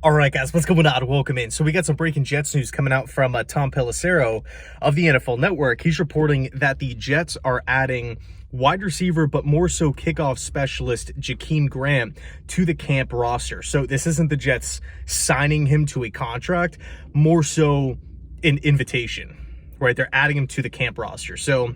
All right, guys, what's going on? Welcome in. So we got some breaking Jets news coming out from Tom Pelissero of the NFL Network. He's reporting that the Jets are adding wide receiver, but more so kickoff specialist Jakeem Grant to the camp roster. So this isn't the Jets signing him to a contract, more so an invitation, right? They're adding him to the camp roster. So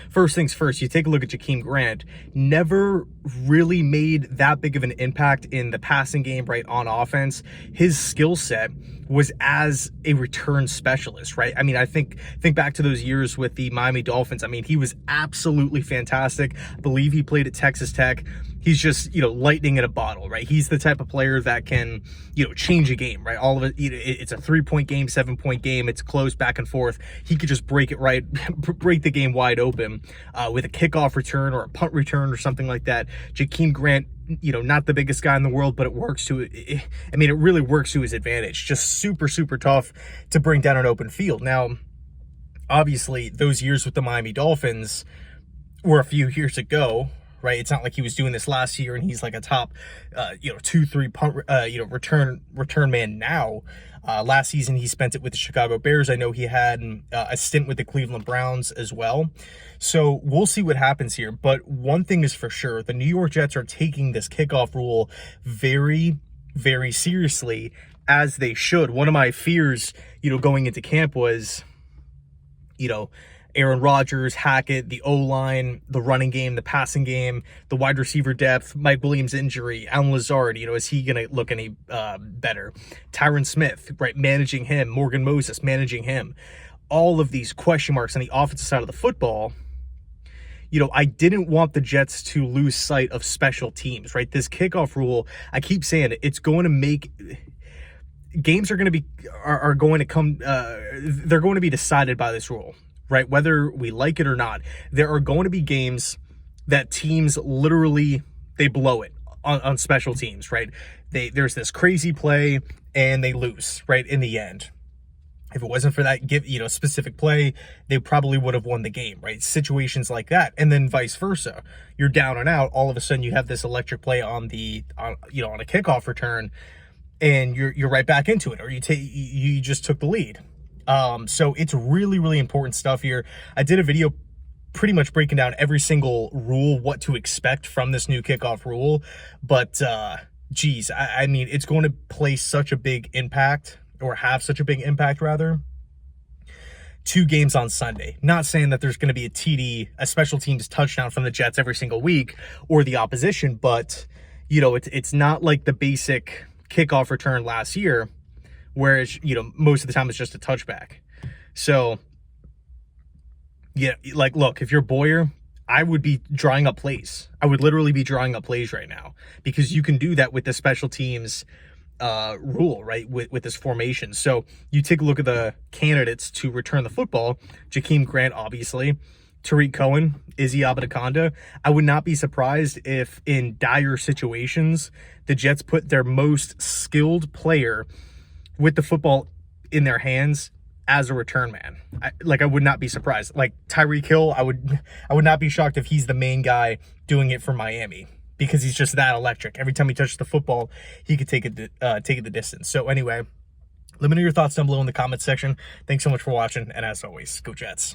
first things first, you take a look at Jakeem Grant, never really made that big of an impact in the passing game, right, on offense. His skill set was as a return specialist, right? I mean, I think back to those years with the Miami Dolphins. I mean, he was absolutely fantastic. I believe he played at Texas Tech. He's just, lightning in a bottle, right? He's the type of player that can, change a game, right? All of it, it's a 3-point game, 7-point game. It's close back and forth. He could just break it right, break the game wide open with a kickoff return or a punt return or something like that. Jakeem Grant, not the biggest guy in the world, but it really works to his advantage. Just super, super tough to bring down an open field. Now, obviously, those years with the Miami Dolphins were a few years ago, right? It's not like he was doing this last year and he's like a top, 2-3 punt, return man now. Last season, he spent it with the Chicago Bears. I know he had a stint with the Cleveland Browns as well. So we'll see what happens here. But one thing is for sure, the New York Jets are taking this kickoff rule very, very seriously, as they should. One of my fears, going into camp was, Aaron Rodgers, Hackett, the O-line, the running game, the passing game, the wide receiver depth, Mike Williams' injury, Allen Lazard, is he going to look any better? Tyron Smith, right, managing him, Morgan Moses, managing him. All of these question marks on the offensive side of the football. I didn't want the Jets to lose sight of special teams, right? This kickoff rule, I keep saying it, it's going to make... Games are going to come, they're going to be decided by this rule, right? Whether we like it or not, there are going to be games that teams literally, they blow it on special teams, right? There's this crazy play and they lose, right, in the end. If it wasn't for that specific play, they probably would have won the game, right? Situations like that. And then vice versa. You're down and out. All of a sudden you have this electric play on a kickoff return and you're right back into it, or you just took the lead. So it's really, really important stuff here. I did a video pretty much breaking down every single rule, what to expect from this new kickoff rule. But, geez, I mean, it's going to play such a big impact, or have such a big impact, rather, 2 games on Sunday. Not saying that there's going to be a TD, a special teams touchdown from the Jets every single week, or the opposition, but, it's not like the basic kickoff return last year, whereas, most of the time it's just a touchback. So, look, if you're Boyer, I would be drawing up plays. I would literally be drawing up plays right now, because you can do that with the special teams rule, right, with this formation. So you take a look at the candidates to return the football. Jakeem Grant, obviously. Tariq Cohen, Izzy Abadaconda. I would not be surprised if in dire situations, the Jets put their most skilled player with the football in their hands as a return man. I would not be surprised. Like Tyreek Hill, I would not be shocked if he's the main guy doing it for Miami, because he's just that electric. Every time he touches the football, he could take it the distance. So anyway, let me know your thoughts down below in the comments section. Thanks so much for watching, and as always, go Jets.